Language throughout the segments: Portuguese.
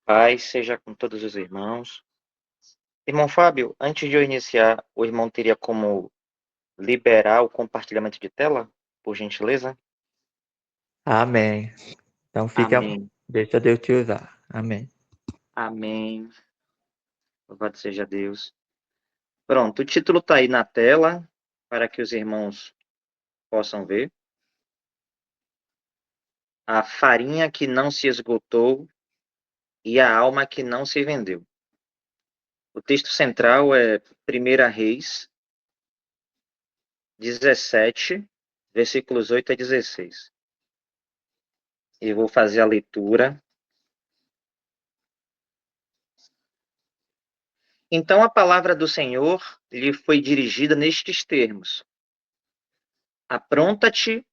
Paz seja com todos os irmãos. Irmão Fábio, antes de eu iniciar, o irmão teria como liberar o compartilhamento de tela, por gentileza? Amém. Então Amém. deixa Deus te usar. Amém. Amém. Louvado seja Deus. Pronto, o título está aí na tela para que os irmãos possam ver. A farinha que não se esgotou e a alma que não se vendeu. O texto central é 1 Reis 17, versículos 8 a 16. Eu vou fazer a leitura. Então a palavra do Senhor lhe foi dirigida nestes termos: Apronta-te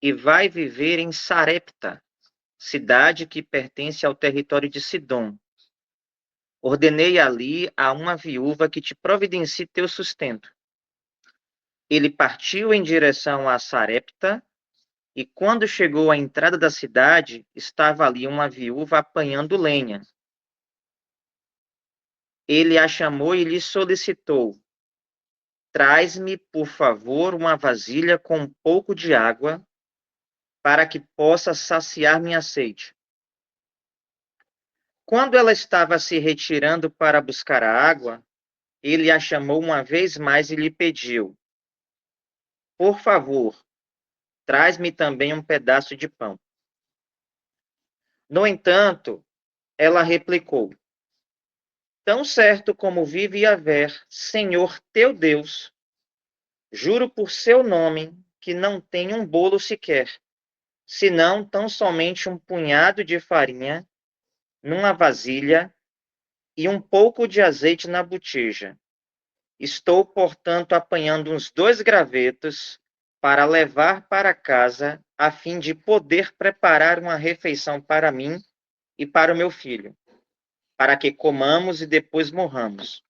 e vai viver em Sarepta, cidade que pertence ao território de Sidom. Ordenei ali a uma viúva que te providencie teu sustento. Ele partiu em direção a Sarepta, e quando chegou à entrada da cidade, estava ali uma viúva apanhando lenha. Ele a chamou e lhe solicitou: Traz-me, por favor, uma vasilha com um pouco de água para que possa saciar minha sede. Quando ela estava se retirando para buscar a água, ele a chamou uma vez mais e lhe pediu: Por favor, traz-me também um pedaço de pão. No entanto, ela replicou: Tão certo como vive Yahvé, Senhor teu Deus, juro por seu nome que não tenho um bolo sequer, senão tão somente um punhado de farinha numa vasilha e um pouco de azeite na botija. Estou, portanto, apanhando uns 2 gravetos para levar para casa, a fim de poder preparar uma refeição para mim e para o meu filho, para que comamos e depois morramos.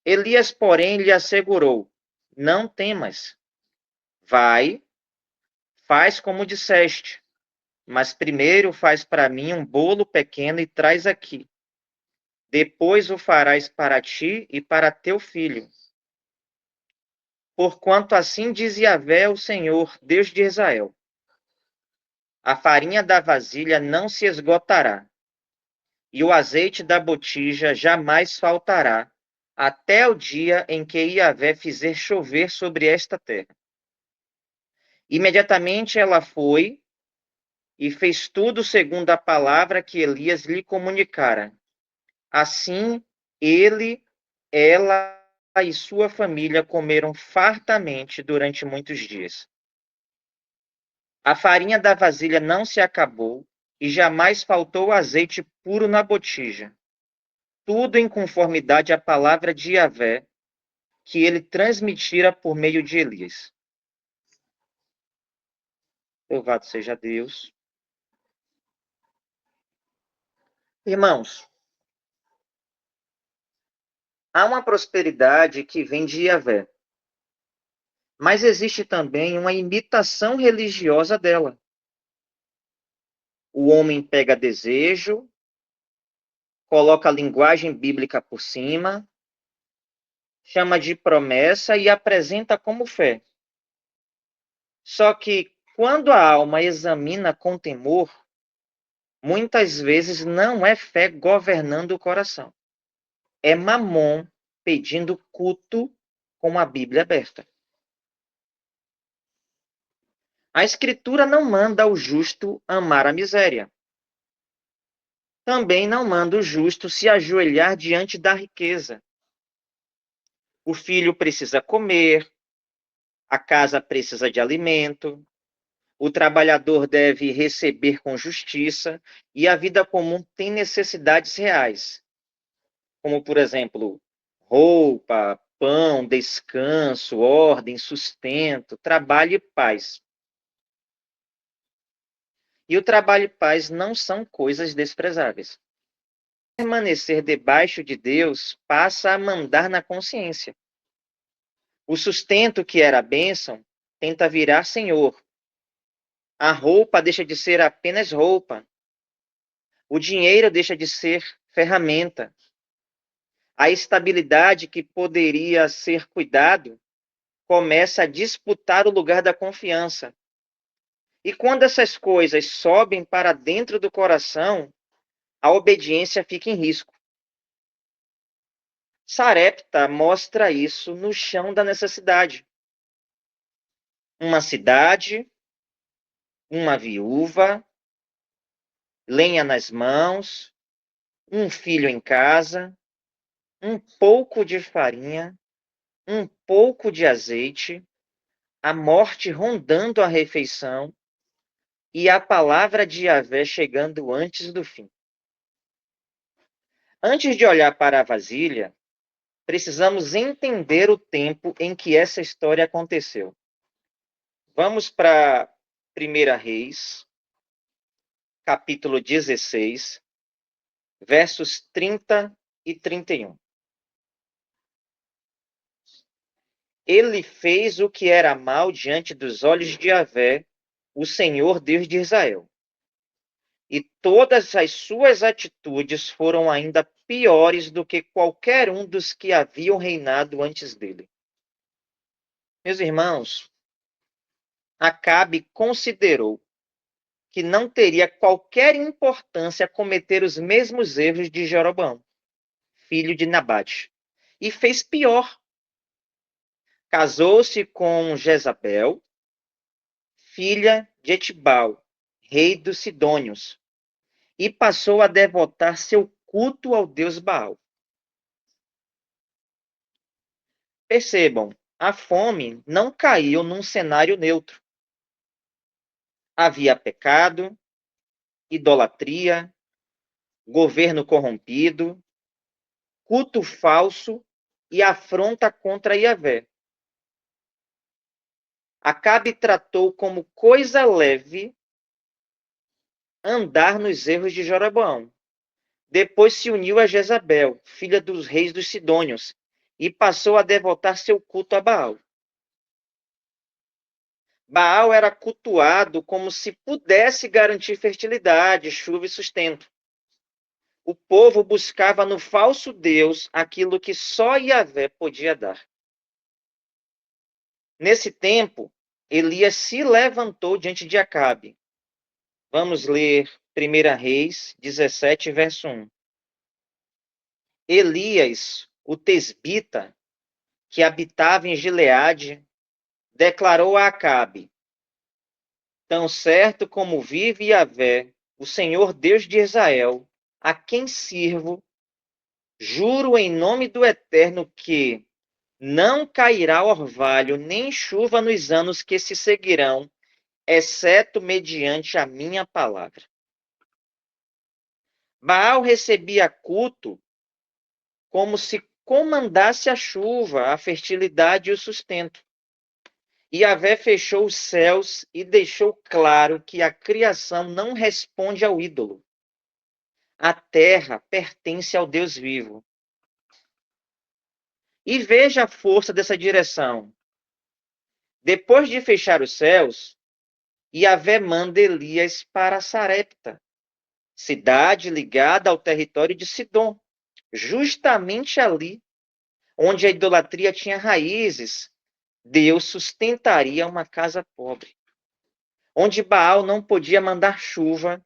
Elias, porém, lhe assegurou: Não temas, vai, faz como disseste, mas primeiro faz para mim um bolo pequeno e traz aqui. Depois o farás para ti e para teu filho. Porquanto assim diz Yahvé, o Senhor, Deus de Israel: A farinha da vasilha não se esgotará, e o azeite da botija jamais faltará, até o dia em que Yahvé fizer chover sobre esta terra. Imediatamente ela foi e fez tudo segundo a palavra que Elias lhe comunicara. Assim, ela e sua família comeram fartamente durante muitos dias. A farinha da vasilha não se acabou, e jamais faltou azeite puro na botija. Tudo em conformidade à palavra de Yahvé, que ele transmitira por meio de Elias. Louvado seja Deus. Irmãos, há uma prosperidade que vem de Yahvé, mas existe também uma imitação religiosa dela. O homem pega desejo, coloca a linguagem bíblica por cima, chama de promessa e apresenta como fé. Só que quando a alma examina com temor, muitas vezes não é fé governando o coração. É Mamon pedindo culto com a Bíblia aberta. A Escritura não manda o justo amar a miséria. Também não manda o justo se ajoelhar diante da riqueza. O filho precisa comer, a casa precisa de alimento, o trabalhador deve receber com justiça e a vida comum tem necessidades reais, como, por exemplo, roupa, pão, descanso, ordem, sustento, trabalho e paz. E o trabalho e paz não são coisas desprezáveis. Permanecer debaixo de Deus passa a mandar na consciência. O sustento que era bênção tenta virar senhor. A roupa deixa de ser apenas roupa. O dinheiro deixa de ser ferramenta. A estabilidade que poderia ser cuidado começa a disputar o lugar da confiança. E quando essas coisas sobem para dentro do coração, a obediência fica em risco. Sarepta mostra isso no chão da necessidade. Uma cidade, uma viúva, lenha nas mãos, um filho em casa, um pouco de farinha, um pouco de azeite, a morte rondando a refeição e a palavra de Yahvé chegando antes do fim. Antes de olhar para a vasilha, precisamos entender o tempo em que essa história aconteceu. Vamos para 1 Reis, capítulo 16, versos 30 e 31. Ele fez o que era mal diante dos olhos de Yahvé, o Senhor Deus de Israel. E todas as suas atitudes foram ainda piores do que qualquer um dos que haviam reinado antes dele. Meus irmãos, Acabe considerou que não teria qualquer importância cometer os mesmos erros de Jeroboão, filho de Nabate, e fez pior. Casou-se com Jezabel, filha de Etibal, rei dos Sidônios, e passou a devotar seu culto ao deus Baal. Percebam, a fome não caiu num cenário neutro. Havia pecado, idolatria, governo corrompido, culto falso e afronta contra Yahvé. Acabe tratou como coisa leve andar nos erros de Jeroboão. Depois se uniu a Jezabel, filha dos reis dos Sidônios, e passou a devotar seu culto a Baal. Baal era cultuado como se pudesse garantir fertilidade, chuva e sustento. O povo buscava no falso Deus aquilo que só Yahvé podia dar. Nesse tempo, Elias se levantou diante de Acabe. Vamos ler 1 Reis 17, verso 1. Elias, o tesbita, que habitava em Gileade, declarou a Acabe: Tão certo como vive Yahvé, o Senhor Deus de Israel, a quem sirvo, juro em nome do Eterno que não cairá orvalho nem chuva nos anos que se seguirão, exceto mediante a minha palavra. Baal recebia culto como se comandasse a chuva, a fertilidade e o sustento. Yahvé fechou os céus e deixou claro que a criação não responde ao ídolo. A terra pertence ao Deus vivo. E veja a força dessa direção. Depois de fechar os céus, Yahvé manda Elias para Sarepta, cidade ligada ao território de Sidom, justamente ali onde a idolatria tinha raízes. Deus sustentaria uma casa pobre, onde Baal não podia mandar chuva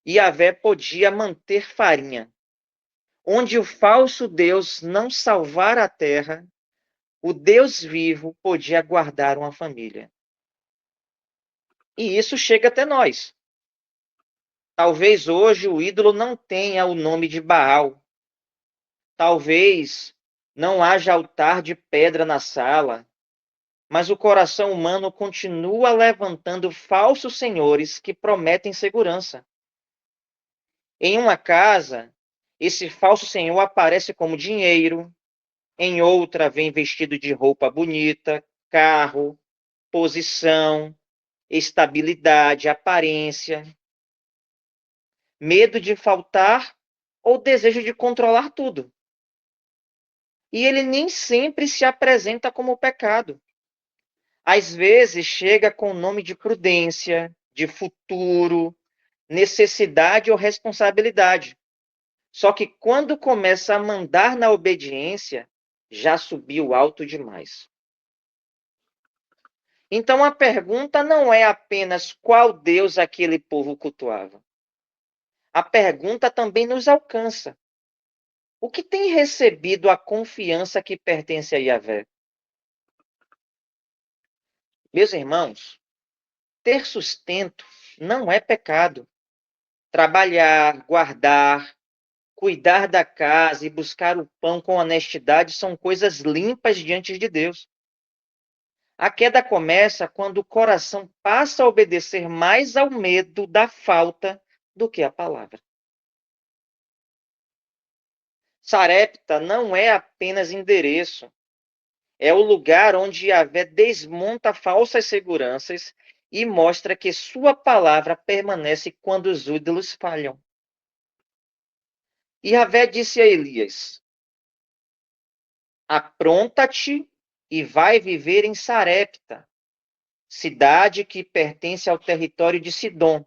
e Yahvé podia manter farinha, onde o falso Deus não salvar a terra, o Deus vivo podia guardar uma família. E isso chega até nós. Talvez hoje o ídolo não tenha o nome de Baal. Talvez não haja altar de pedra na sala, mas o coração humano continua levantando falsos senhores que prometem segurança. Em uma casa, esse falso senhor aparece como dinheiro, em outra vem vestido de roupa bonita, carro, posição, estabilidade, aparência, medo de faltar ou desejo de controlar tudo. E ele nem sempre se apresenta como pecado. Às vezes chega com o nome de prudência, de futuro, necessidade ou responsabilidade. Só que quando começa a mandar na obediência, já subiu alto demais. Então a pergunta não é apenas qual Deus aquele povo cultuava. A pergunta também nos alcança. O que tem recebido a confiança que pertence a Yahvé? Meus irmãos, ter sustento não é pecado. Trabalhar, guardar, cuidar da casa e buscar o pão com honestidade são coisas limpas diante de Deus. A queda começa quando o coração passa a obedecer mais ao medo da falta do que à palavra. Sarepta não é apenas endereço, é o lugar onde Yahvé desmonta falsas seguranças e mostra que sua palavra permanece quando os ídolos falham. Yahvé disse a Elias: apronta-te e vai viver em Sarepta, cidade que pertence ao território de Sidom.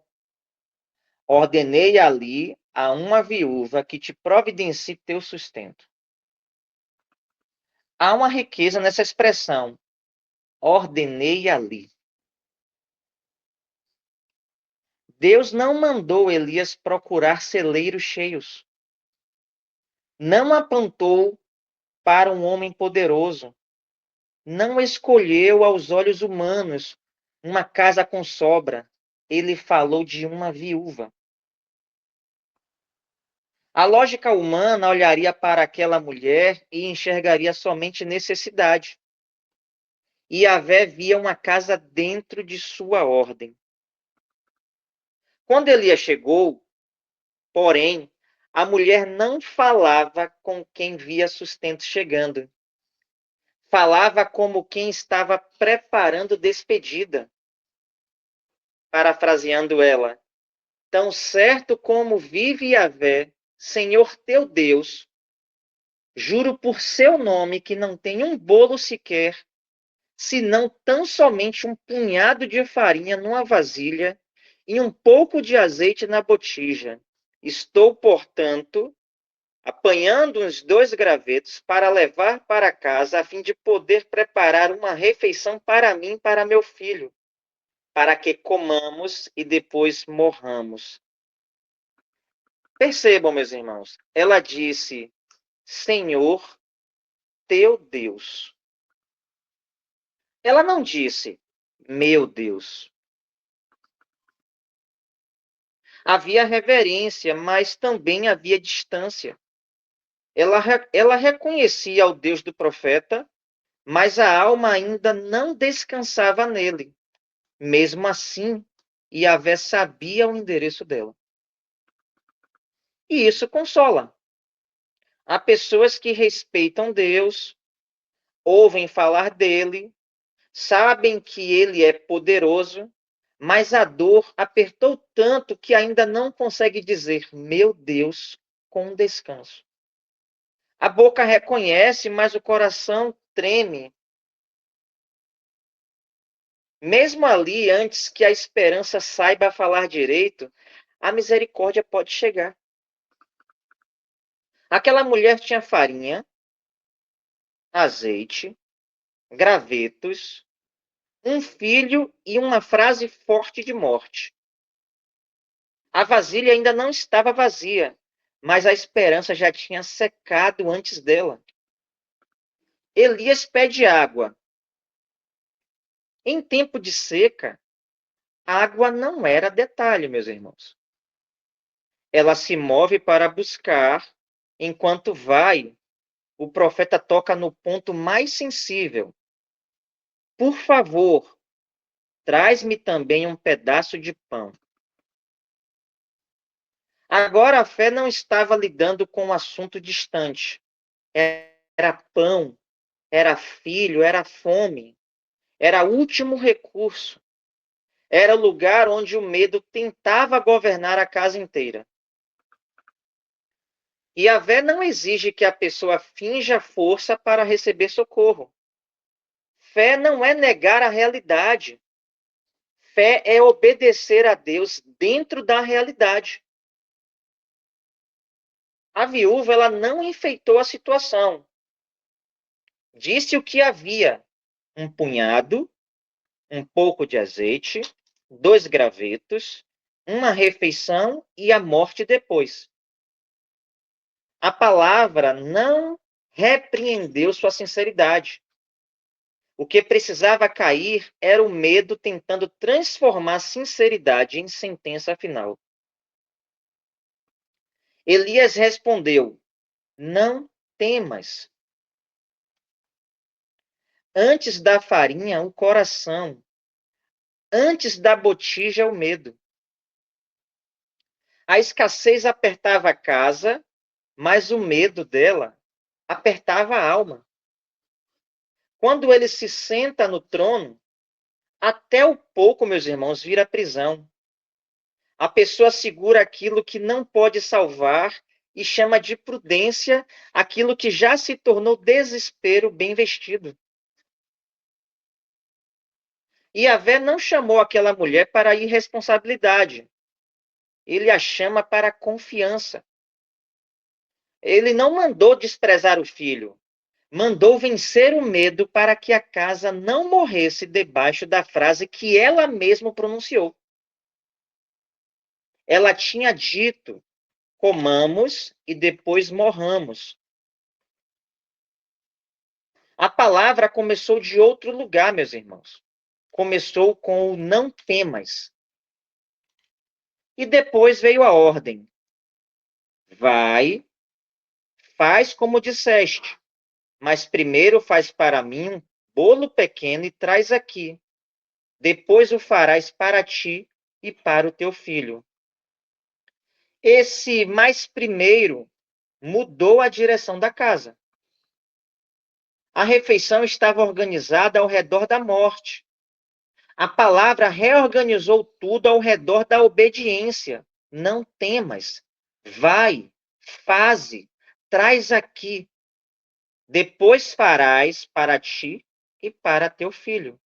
Ordenei ali a uma viúva que te providencie teu sustento. Há uma riqueza nessa expressão, ordenei ali. Deus não mandou Elias procurar celeiros cheios. Não apontou para um homem poderoso. Não escolheu aos olhos humanos uma casa com sobra. Ele falou de uma viúva. A lógica humana olharia para aquela mulher e enxergaria somente necessidade. E Yahvé via uma casa dentro de sua ordem. Quando Elias chegou, porém, a mulher não falava com quem via sustento chegando. Falava como quem estava preparando despedida. Parafraseando ela, tão certo como vive Yahvé, Senhor teu Deus, juro por seu nome que não tem um bolo sequer, senão tão somente um punhado de farinha numa vasilha e um pouco de azeite na botija. Estou, portanto, apanhando uns 2 gravetos para levar para casa, a fim de poder preparar uma refeição para mim e para meu filho, para que comamos e depois morramos. Percebam, meus irmãos, ela disse, Senhor, teu Deus. Ela não disse, meu Deus. Havia reverência, mas também havia distância. Ela reconhecia o Deus do profeta, mas a alma ainda não descansava nele. Mesmo assim, Yahvé sabia o endereço dela. E isso consola. Há pessoas que respeitam Deus, ouvem falar dele, sabem que ele é poderoso, mas a dor apertou tanto que ainda não consegue dizer, meu Deus, com descanso. A boca reconhece, mas o coração treme. Mesmo ali, antes que a esperança saiba falar direito, a misericórdia pode chegar. Aquela mulher tinha farinha, azeite, gravetos, um filho e uma frase forte de morte. A vasilha ainda não estava vazia, mas a esperança já tinha secado antes dela. Elias pede água. Em tempo de seca, água não era detalhe, meus irmãos. Ela se move para buscar, enquanto vai, o profeta toca no ponto mais sensível. Por favor, traz-me também um pedaço de pão. Agora a fé não estava lidando com um assunto distante. Era pão, era filho, era fome, era último recurso. Era o lugar onde o medo tentava governar a casa inteira. E Yahvé não exige que a pessoa finja força para receber socorro. Fé não é negar a realidade. fé é obedecer a Deus dentro da realidade. A viúva, ela não enfeitou a situação. Disse o que havia: um punhado, um pouco de azeite, 2 gravetos, uma refeição e a morte depois. A palavra não repreendeu sua sinceridade. O que precisava cair era o medo tentando transformar sinceridade em sentença final. Elias respondeu: não temas. Antes da farinha, o coração. Antes da botija, o medo. A escassez apertava a casa, mas o medo dela apertava a alma. Quando ele se senta no trono, até o pouco, meus irmãos, vira prisão. A pessoa segura aquilo que não pode salvar e chama de prudência aquilo que já se tornou desespero bem vestido. Yahvé não chamou aquela mulher para a irresponsabilidade. Ele a chama para a confiança. Ele não mandou desprezar o filho. Mandou vencer o medo para que a casa não morresse debaixo da frase que ela mesma pronunciou. Ela tinha dito: comamos e depois morramos. A palavra começou de outro lugar, meus irmãos. Começou com o não temas. E depois veio a ordem: vai, faz como disseste, mas primeiro faz para mim um bolo pequeno e traz aqui. Depois o farás para ti e para o teu filho. Esse mais primeiro mudou a direção da casa. A refeição estava organizada ao redor da morte. A palavra reorganizou tudo ao redor da obediência. Não temas. Vai, faze, traz aqui. Depois farás para ti e para teu filho.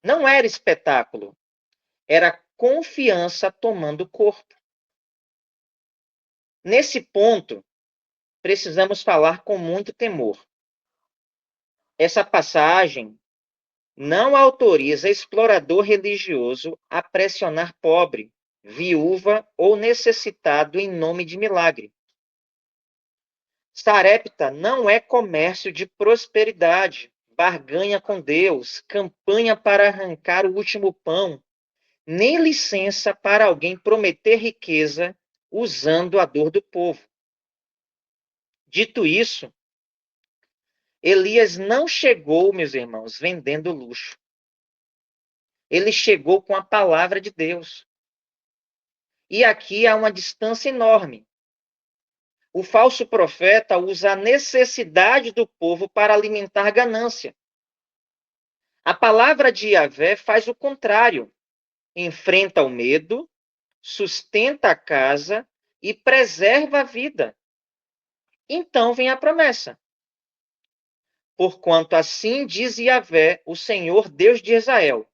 Não era espetáculo, era confiança tomando corpo. Nesse ponto, precisamos falar com muito temor. Essa passagem não autoriza explorador religioso a pressionar pobre, viúva ou necessitado em nome de milagre. Sarepta não é comércio de prosperidade, barganha com Deus, campanha para arrancar o último pão, nem licença para alguém prometer riqueza usando a dor do povo. Dito isso, Elias não chegou, meus irmãos, vendendo luxo. Ele chegou com a palavra de Deus. E aqui há uma distância enorme. O falso profeta usa a necessidade do povo para alimentar ganância. A palavra de Yahvé faz o contrário. Enfrenta o medo, sustenta a casa e preserva a vida. Então vem a promessa. Porquanto assim diz Yahvé, o Senhor Deus de Israel: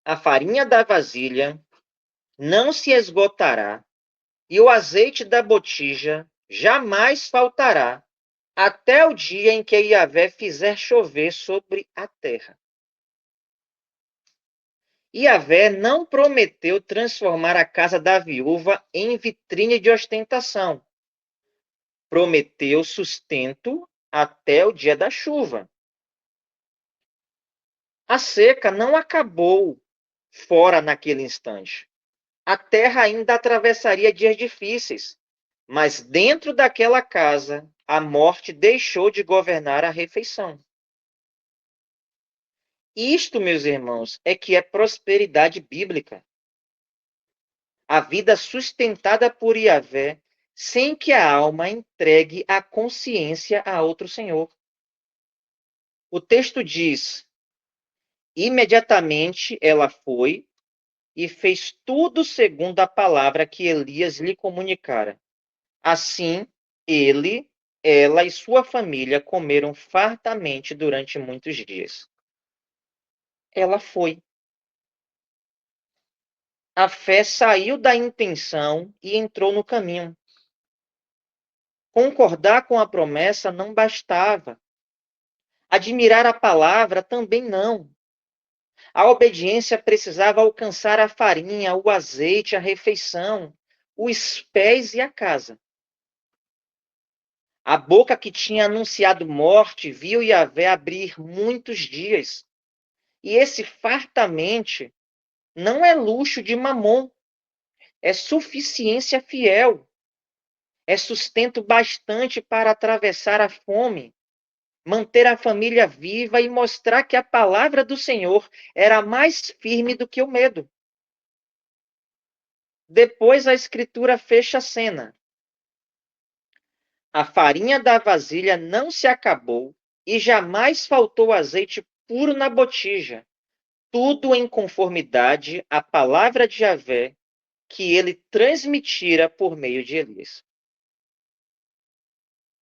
a farinha da vasilha não se esgotará, e o azeite da botija jamais faltará, até o dia em que Yahvé fizer chover sobre a terra. Yahvé não prometeu transformar a casa da viúva em vitrine de ostentação. Prometeu sustento até o dia da chuva. A seca não acabou fora naquele instante. A terra ainda atravessaria dias difíceis, mas dentro daquela casa, a morte deixou de governar a refeição. Isto, meus irmãos, é que é prosperidade bíblica. A vida sustentada por Yahvé, sem que a alma entregue a consciência a outro senhor. O texto diz: imediatamente ela foi e fez tudo segundo a palavra que Elias lhe comunicara. Assim, ele, ela e sua família comeram fartamente durante muitos dias. ela foi. A fé saiu da intenção e entrou no caminho. Concordar com a promessa não bastava. Admirar a palavra também não. A obediência precisava alcançar a farinha, o azeite, a refeição, os pés e a casa. A boca que tinha anunciado morte viu Yahvé abrir muitos dias. E esse fartamente não é luxo de Mamon, é suficiência fiel, é sustento bastante para atravessar a fome, manter a família viva e mostrar que a palavra do Senhor era mais firme do que o medo. Depois a escritura fecha a cena. A farinha da vasilha não se acabou e jamais faltou azeite puro na botija, tudo em conformidade à palavra de Yahvé que ele transmitira por meio de Elias.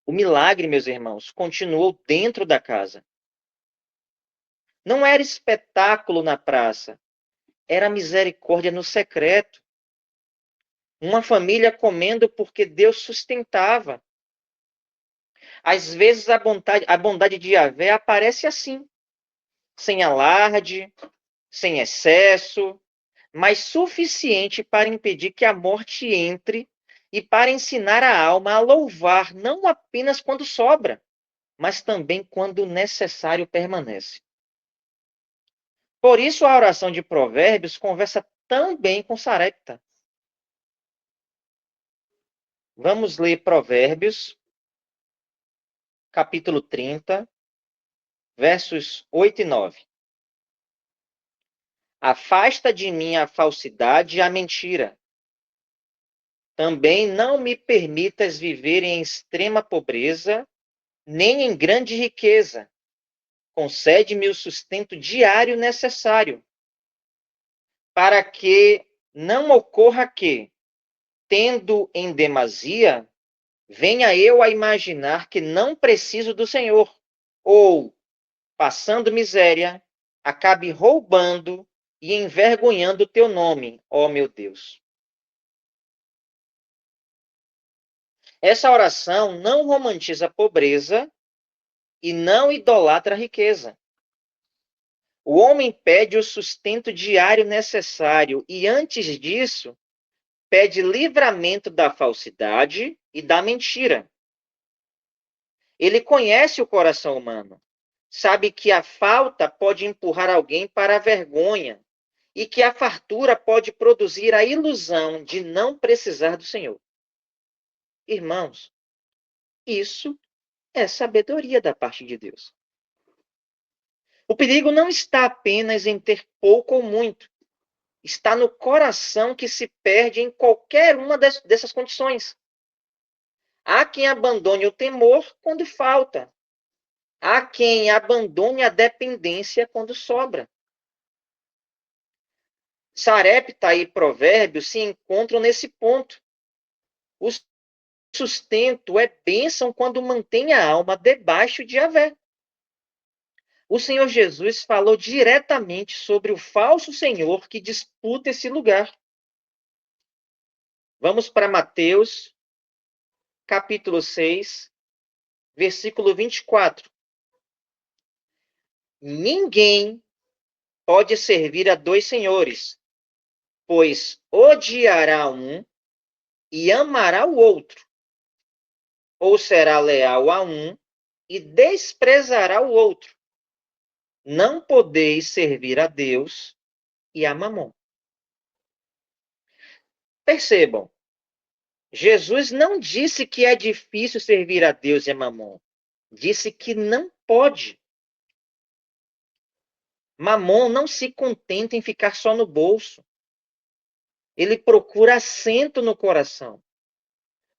O milagre, meus irmãos, continuou dentro da casa. Não era espetáculo na praça, era misericórdia no secreto. Uma família comendo porque Deus sustentava. Às vezes a bondade de Yahvé aparece assim, sem alarde, sem excesso, mas suficiente para impedir que a morte entre e para ensinar a alma a louvar não apenas quando sobra, mas também quando necessário permanece. Por isso a oração de Provérbios conversa tão bem com Sarepta. Vamos ler Provérbios, capítulo 30, versos 8 e 9. Afasta de mim a falsidade e a mentira. Também não me permitas viver em extrema pobreza, nem em grande riqueza. Concede-me o sustento diário necessário, para que não ocorra que, tendo em demasia, venha eu a imaginar que não preciso do Senhor, ou, passando miséria, acabe roubando e envergonhando o teu nome, ó meu Deus. Essa oração não romantiza a pobreza e não idolatra a riqueza. O homem pede o sustento diário necessário e, antes disso, pede livramento da falsidade e da mentira. Ele conhece o coração humano, sabe que a falta pode empurrar alguém para a vergonha e que a fartura pode produzir a ilusão de não precisar do Senhor. Irmãos, isso é sabedoria da parte de Deus. O perigo não está apenas em ter pouco ou muito, está no coração que se perde em qualquer uma dessas condições. Há quem abandone o temor quando falta. Há quem abandone a dependência quando sobra. Sarepta e Provérbios se encontram nesse ponto. O sustento é bênção quando mantém a alma debaixo de Yahvé. O Senhor Jesus falou diretamente sobre o falso senhor que disputa esse lugar. Vamos para Mateus, capítulo 6, versículo 24. Ninguém pode servir a dois senhores, pois odiará um e amará o outro, ou será leal a um e desprezará o outro. Não podeis servir a Deus e a Mamon. Percebam, Jesus não disse que é difícil servir a Deus e a Mamon. Disse que não pode. Mamon não se contenta em ficar só no bolso. Ele procura assento no coração.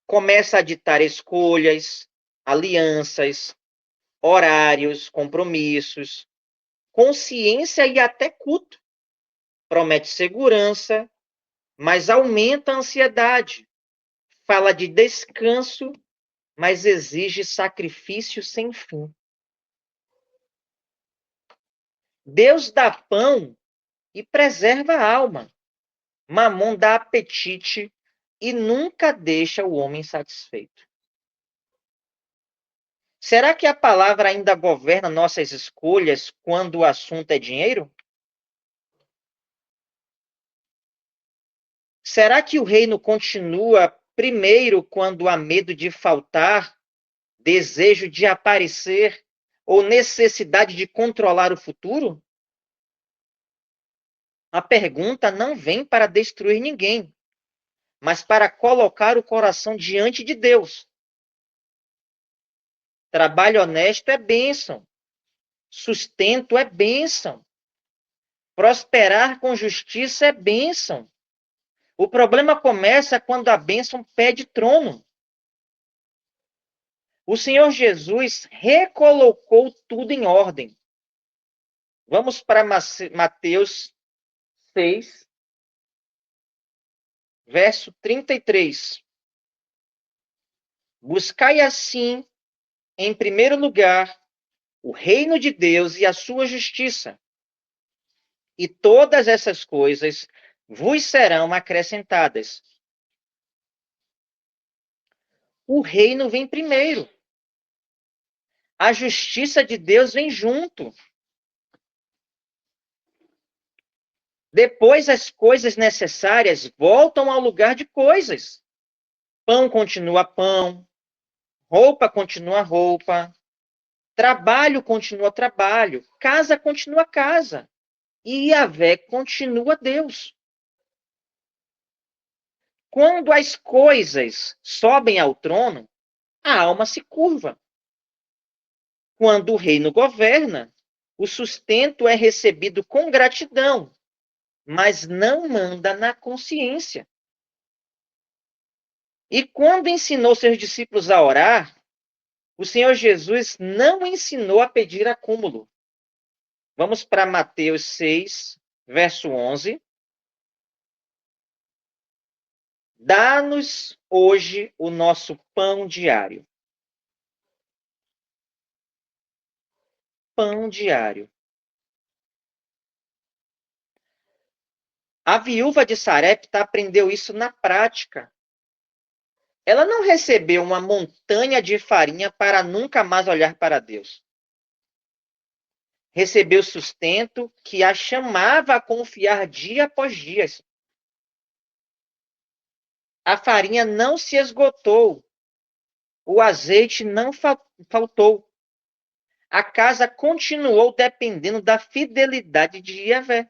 Começa a ditar escolhas, alianças, horários, compromissos, consciência e até culto. Promete segurança, mas aumenta a ansiedade. Fala de descanso, mas exige sacrifício sem fim. Deus dá pão e preserva a alma. Mamon dá apetite e nunca deixa o homem satisfeito. Será que a palavra ainda governa nossas escolhas quando o assunto é dinheiro? Será que o reino continua primeiro quando há medo de faltar, desejo de aparecer ou necessidade de controlar o futuro? A pergunta não vem para destruir ninguém, mas para colocar o coração diante de Deus. Trabalho honesto é bênção, sustento é bênção, prosperar com justiça é bênção. O problema começa quando a bênção pede trono. O Senhor Jesus recolocou tudo em ordem. Vamos para Mateus 6, verso 33. Buscai assim, em primeiro lugar, o reino de Deus e a sua justiça, e todas essas coisas vos serão acrescentadas. O reino vem primeiro. A justiça de Deus vem junto. Depois as coisas necessárias voltam ao lugar de coisas. Pão continua pão, roupa continua roupa, trabalho continua trabalho, casa continua casa, e Yahvé continua Deus. Quando as coisas sobem ao trono, a alma se curva. Quando o reino governa, o sustento é recebido com gratidão, mas não manda na consciência. E quando ensinou seus discípulos a orar, o Senhor Jesus não ensinou a pedir acúmulo. Vamos para Mateus 6, verso 11. Dá-nos hoje o nosso pão diário. Pão diário. A viúva de Sarepta aprendeu isso na prática. Ela não recebeu uma montanha de farinha para nunca mais olhar para Deus. Recebeu sustento que a chamava a confiar dia após dia. A farinha não se esgotou. O azeite não faltou. A casa continuou dependendo da fidelidade de Yahvé.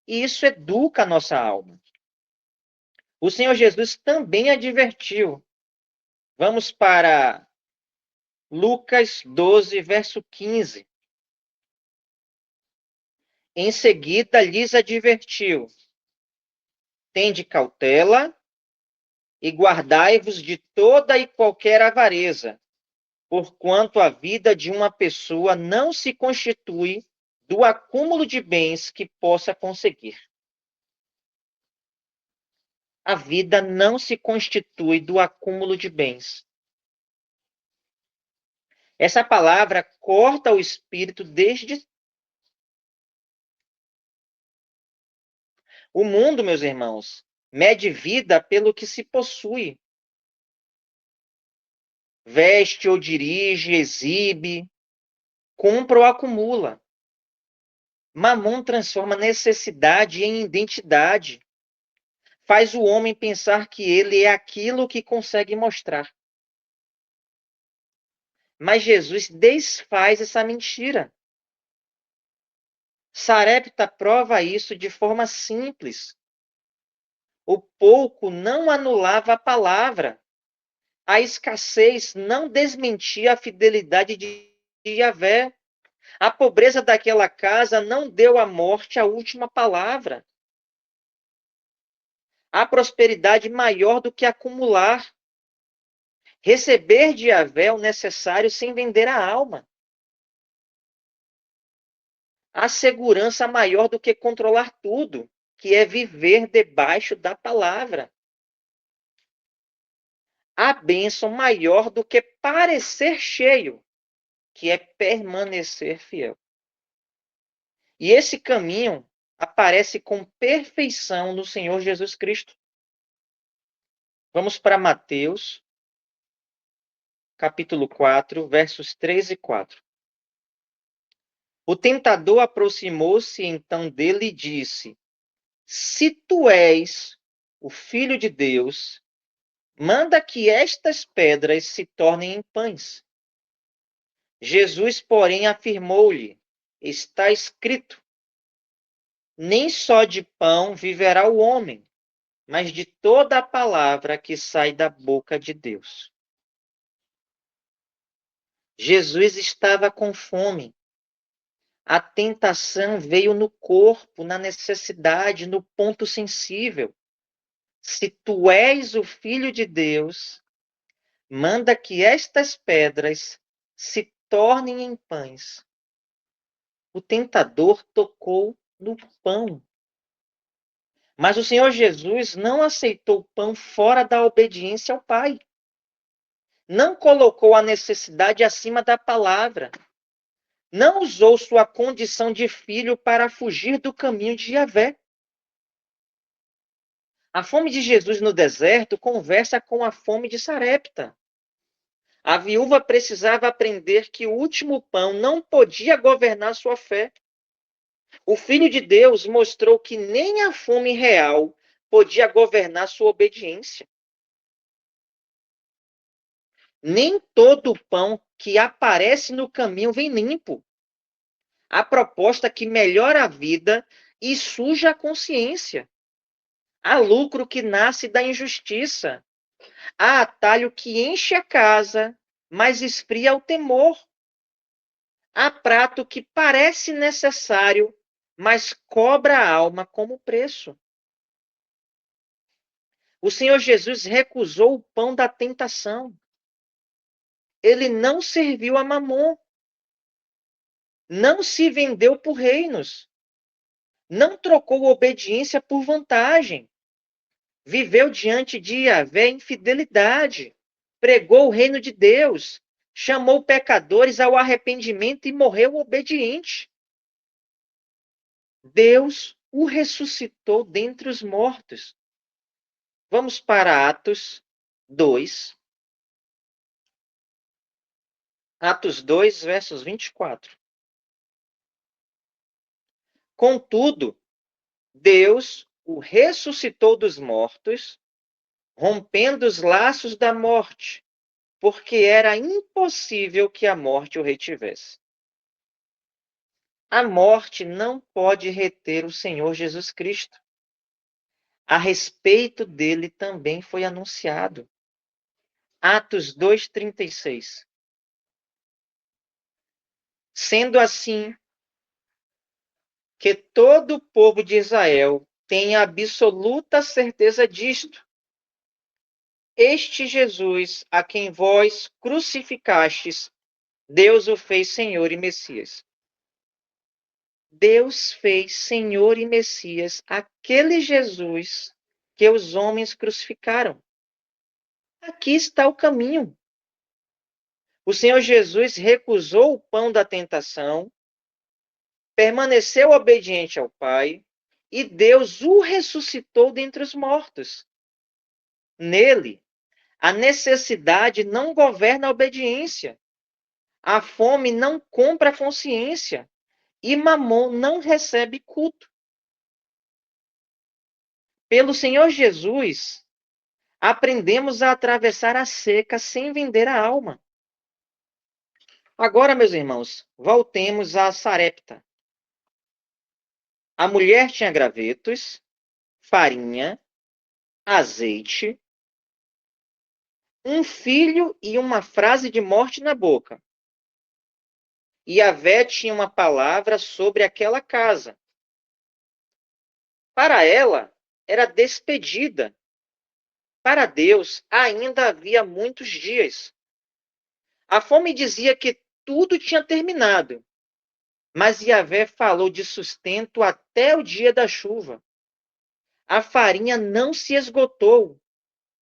E isso educa a nossa alma. O Senhor Jesus também advertiu. Vamos para Lucas 12, verso 15. Em seguida, lhes advertiu: tende cautela e guardai-vos de toda e qualquer avareza, porquanto a vida de uma pessoa não se constitui do acúmulo de bens que possa conseguir. A vida não se constitui do acúmulo de bens. Essa palavra corta o espírito desde o mundo, meus irmãos, mede vida pelo que se possui. Veste ou dirige, exibe, compra ou acumula. Mamon transforma necessidade em identidade. Faz o homem pensar que ele é aquilo que consegue mostrar. Mas Jesus desfaz essa mentira. Sarepta prova isso de forma simples. O pouco não anulava a palavra. A escassez não desmentia a fidelidade de Yahvé. A pobreza daquela casa não deu à morte a última palavra. Há prosperidade maior do que acumular. Receber de Yahvé é o necessário sem vender a alma. Há segurança maior do que controlar tudo, que é viver debaixo da palavra. Há bênção maior do que parecer cheio, que é permanecer fiel. E esse caminho aparece com perfeição no Senhor Jesus Cristo. Vamos para Mateus, capítulo 4, versos 3 e 4. O tentador aproximou-se então dele e disse: Se tu és o Filho de Deus, manda que estas pedras se tornem em pães. Jesus, porém, afirmou-lhe: Está escrito: Nem só de pão viverá o homem, mas de toda a palavra que sai da boca de Deus. Jesus estava com fome. A tentação veio no corpo, na necessidade, no ponto sensível. Se tu és o Filho de Deus, manda que estas pedras se tornem em pães. O tentador tocou no pão. Mas o Senhor Jesus não aceitou pão fora da obediência ao Pai. Não colocou a necessidade acima da palavra. Não usou sua condição de filho para fugir do caminho de Yahvé. A fome de Jesus no deserto conversa com a fome de Sarepta. A viúva precisava aprender que o último pão não podia governar sua fé. O Filho de Deus mostrou que nem a fome real podia governar sua obediência. Nem todo pão que aparece no caminho vem limpo. Há proposta que melhora a vida e suja a consciência. Há lucro que nasce da injustiça. Há atalho que enche a casa, mas esfria o temor. Há prato que parece necessário, mas cobra a alma como preço. O Senhor Jesus recusou o pão da tentação. Ele não serviu a Mamon. Não se vendeu por reinos. Não trocou obediência por vantagem. Viveu diante de Yahvé em fidelidade. Pregou o reino de Deus. Chamou pecadores ao arrependimento e morreu obediente. Deus o ressuscitou dentre os mortos. Vamos para Atos 2. Atos 2, versos 24. Contudo, Deus o ressuscitou dos mortos, rompendo os laços da morte, porque era impossível que a morte o retivesse. A morte não pode reter o Senhor Jesus Cristo. A respeito dele também foi anunciado. Atos 2:36. Sendo assim, que todo o povo de Israel tenha absoluta certeza disto. Este Jesus, a quem vós crucificastes, Deus o fez Senhor e Messias. Deus fez Senhor e Messias aquele Jesus que os homens crucificaram. Aqui está o caminho. O Senhor Jesus recusou o pão da tentação, permaneceu obediente ao Pai, e Deus o ressuscitou dentre os mortos. Nele, a necessidade não governa a obediência, a fome não compra a consciência, e Mamon não recebe culto. Pelo Senhor Jesus, aprendemos a atravessar a seca sem vender a alma. Agora, meus irmãos, voltemos a Sarepta. A mulher tinha gravetos, farinha, azeite, um filho e uma frase de morte na boca. E Yahvé tinha uma palavra sobre aquela casa. Para ela, era despedida. Para Deus, ainda havia muitos dias. A fome dizia que tudo tinha terminado. Mas Yahvé falou de sustento até o dia da chuva. A farinha não se esgotou.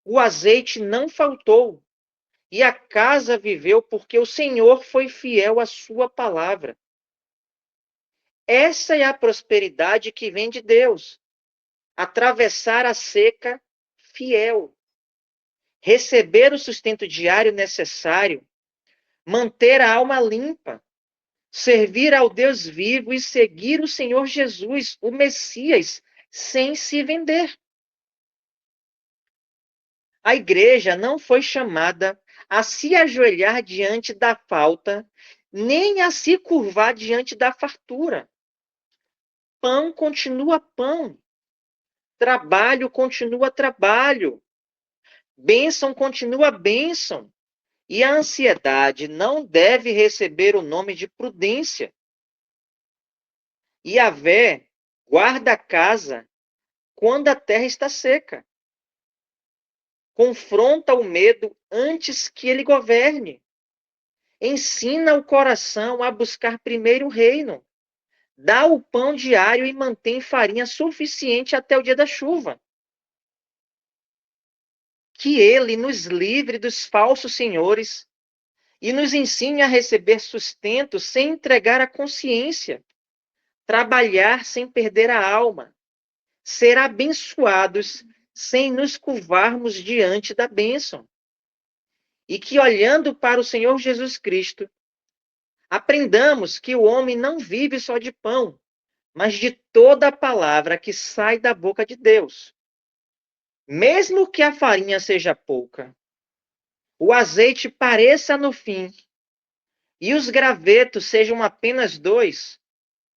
O azeite não faltou. E a casa viveu porque o Senhor foi fiel à sua palavra. Essa é a prosperidade que vem de Deus. Atravessar a seca fiel. Receber o sustento diário necessário. Manter a alma limpa. Servir ao Deus vivo e seguir o Senhor Jesus, o Messias, sem se vender. A igreja não foi chamada a se ajoelhar diante da falta, nem a se curvar diante da fartura. Pão continua pão. Trabalho continua trabalho. Bênção continua bênção. E a ansiedade não deve receber o nome de prudência. Yahvé guarda a casa quando a terra está seca. Confronta o medo antes que ele governe. Ensina o coração a buscar primeiro o reino. Dá o pão diário e mantém farinha suficiente até o dia da chuva. Que ele nos livre dos falsos senhores e nos ensine a receber sustento sem entregar a consciência, trabalhar sem perder a alma, ser abençoados sem nos curvarmos diante da bênção. E que, olhando para o Senhor Jesus Cristo, aprendamos que o homem não vive só de pão, mas de toda a palavra que sai da boca de Deus. Mesmo que a farinha seja pouca, o azeite pareça no fim, e os gravetos sejam apenas 2,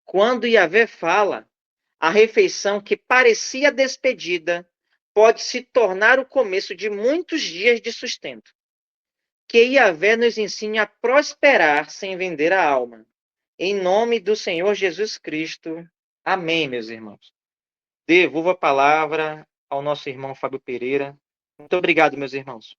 quando Yahvé fala, a refeição que parecia despedida pode se tornar o começo de muitos dias de sustento. Que Yahvé nos ensine a prosperar sem vender a alma. Em nome do Senhor Jesus Cristo. Amém, meus irmãos. Devolvo a palavra ao nosso irmão Fábio Pereira. Muito obrigado, meus irmãos.